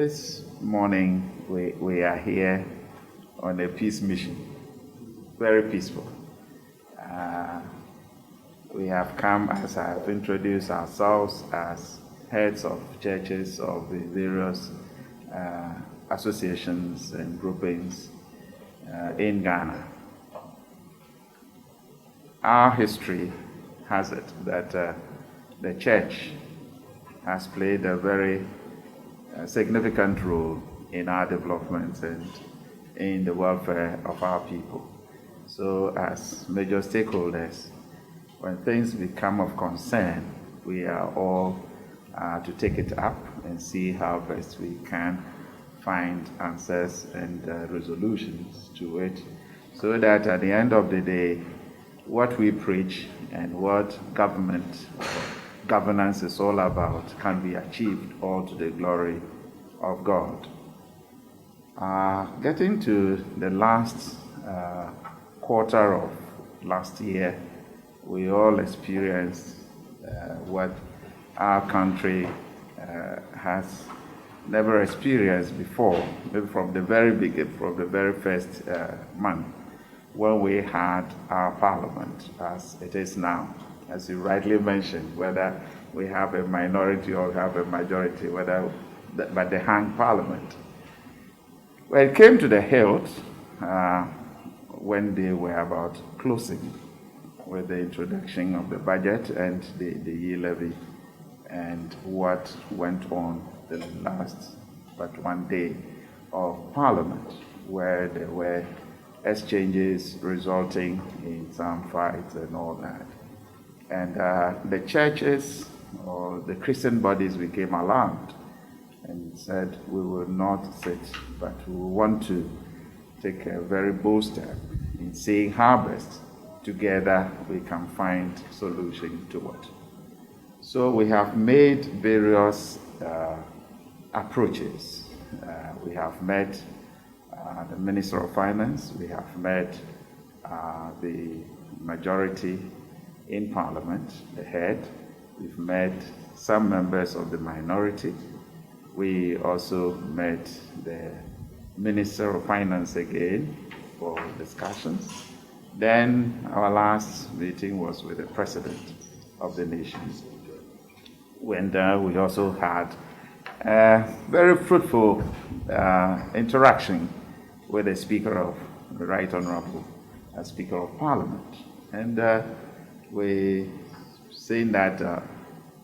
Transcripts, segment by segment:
This morning we are here on a peace mission, very peaceful. We have come, as I have introduced ourselves, as heads of churches of the various associations and groupings in Ghana. Our history has it that the church has played a very significant role in our development and in the welfare of our people. So as major stakeholders, when things become of concern, we are all to take it up and see how best we can find answers and resolutions to it, so that at the end of the day, what we preach and what governance is all about can be achieved, all to the glory of God. Getting to the last quarter of last year, we all experienced what our country has never experienced before, maybe from the very beginning, from the very first month, when we had our parliament as it is now. As you rightly mentioned, whether we have a minority or have a majority, but the hung parliament. When it came to the hilt, when they were about closing with the introduction of the budget and the E-Levy and what went on the last but one day of Parliament, where there were exchanges resulting in some fights and all that. And the churches or the Christian bodies became alarmed and said, we will not sit, but we want to take a very bold step in seeing how best together we can find solution to it. So we have made various approaches. We have met the Minister of Finance, we have met the majority in Parliament, the head, we've met some members of the minority. We also met the Minister of Finance again for discussions. Then our last meeting was with the President of the nation. When we also had a very fruitful interaction with the Speaker of the Right Honorable Speaker of Parliament. And we seen that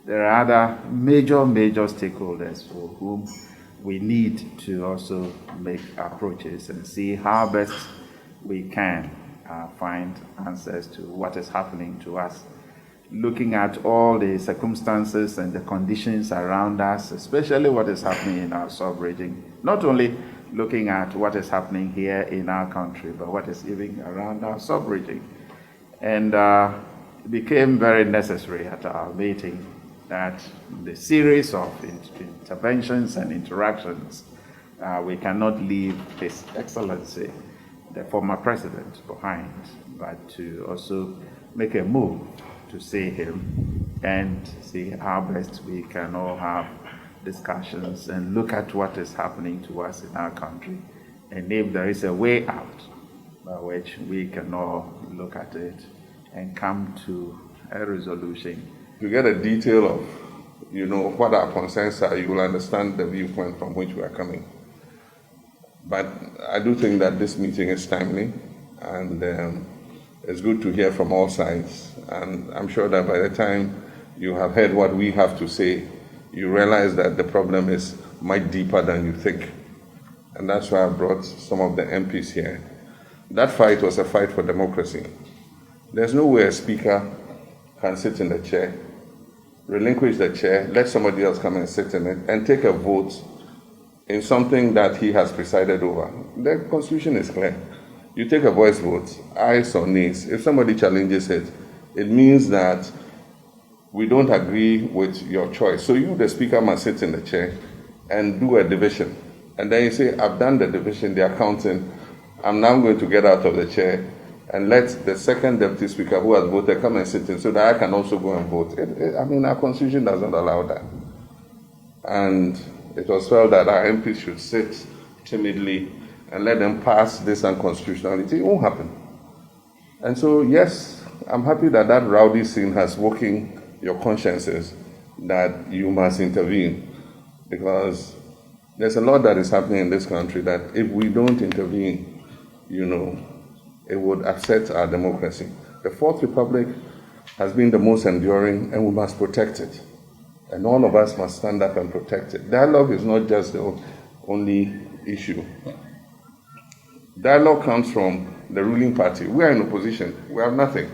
there are other major stakeholders for whom we need to also make approaches and see how best we can find answers to what is happening to us, looking at all the circumstances and the conditions around us, especially what is happening in our sub-region, not only looking at what is happening here in our country, but what is even around our sub-region. And it became very necessary at our meeting that the series of interventions and interactions, we cannot leave His Excellency, the former president, behind, but to also make a move to see him and see how best we can all have discussions and look at what is happening to us in our country, and if there is a way out by which we can all look at it and come to a resolution. To get a detail of, what our concerns are, you will understand the viewpoint from which we are coming. But I do think that this meeting is timely, and it's good to hear from all sides. And I'm sure that by the time you have heard what we have to say, you realize that the problem is much deeper than you think. And that's why I brought some of the MPs here. That fight was a fight for democracy. There's no way a speaker can sit in the chair, relinquish the chair, let somebody else come and sit in it, and take a vote in something that he has presided over. The Constitution is clear. You take a voice vote, ayes or nays. If somebody challenges it, it means that we don't agree with your choice. So you, the speaker, must sit in the chair and do a division. And then you say, I've done the division, the accounting, I'm now going to get out of the chair and let the second deputy speaker who has voted come and sit in so that I can also go and vote. Our Constitution doesn't allow that. And it was felt that our MPs should sit timidly and let them pass this unconstitutionality. It won't happen. And so, yes, I'm happy that that rowdy scene has woken your consciences that you must intervene, because there's a lot that is happening in this country that if we don't intervene, it would upset our democracy. The Fourth Republic has been the most enduring, and we must protect it. And all of us must stand up and protect it. Dialogue is not just the only issue. Dialogue comes from the ruling party. We are in opposition. We have nothing.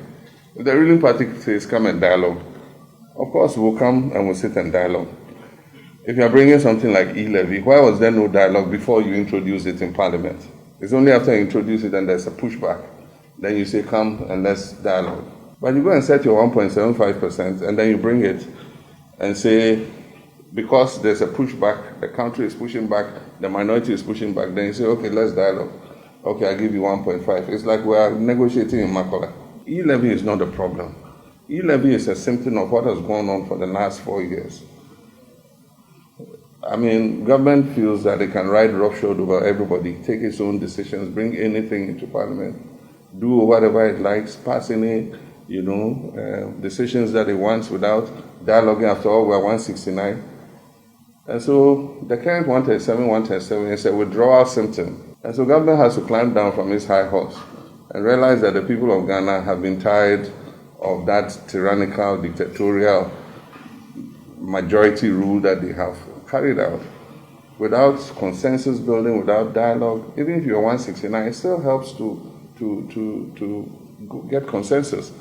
If the ruling party says, come and dialogue, of course we'll come and we'll sit and dialogue. If you are bringing something like E-Levy, why was there no dialogue before you introduce it in Parliament? It's only after you introduce it and there's a pushback, then you say, come and let's dialogue. But you go and set your 1.75% and then you bring it and say, because there's a pushback, the country is pushing back, the minority is pushing back, then you say, okay, let's dialogue. Okay, I'll give you 1.5. It's like we are negotiating in Makola. E-Levy is not the problem. E-Levy is a symptom of what has gone on for the last 4 years. I mean, government feels that it can ride roughshod over everybody, take its own decisions, bring anything into Parliament, do whatever it likes, pass any, decisions that it wants without dialoguing. After all, we're 169. And so the current 137 is a withdrawal symptom. And so government has to climb down from its high horse and realize that the people of Ghana have been tired of that tyrannical, dictatorial majority rule that they have carried out. Without consensus building, without dialogue, even if you're 169, it still helps to get consensus.